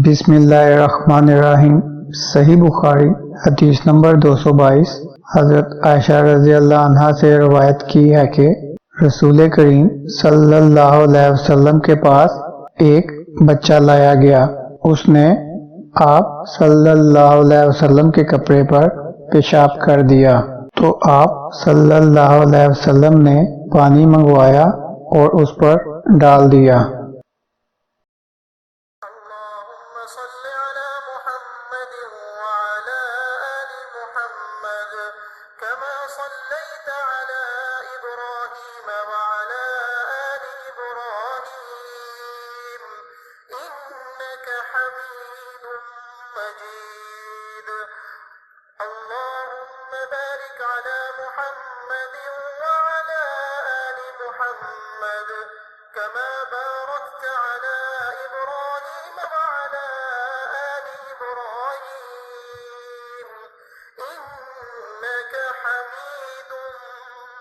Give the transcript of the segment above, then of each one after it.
بسم اللہ الرحمن الرحیم۔ صحیح بخاری حدیث نمبر 222۔ حضرت عائشہ رضی اللہ عنہا سے روایت کی ہے کہ رسول کریم صلی اللہ علیہ وسلم کے پاس ایک بچہ لایا گیا۔ اس نے آپ صلی اللہ علیہ وسلم کے کپڑے پر پیشاب کر دیا تو آپ صلی اللہ علیہ وسلم نے پانی منگوایا اور اس پر ڈال دیا۔ اللهم صل على محمد وعلى آل محمد كما صليت على إبراهيم وعلى آل إبراهيم إنك حميد مجيد اللهم بارك على محمد وعلى آل محمد كما باركت على إبراهيم وعلى آل إبراهيم إنك حميد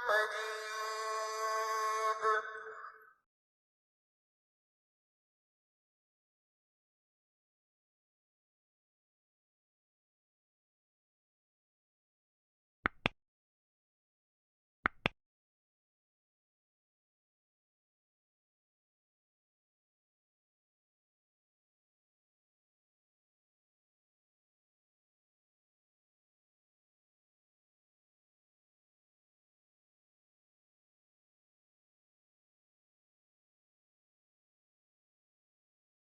مجيد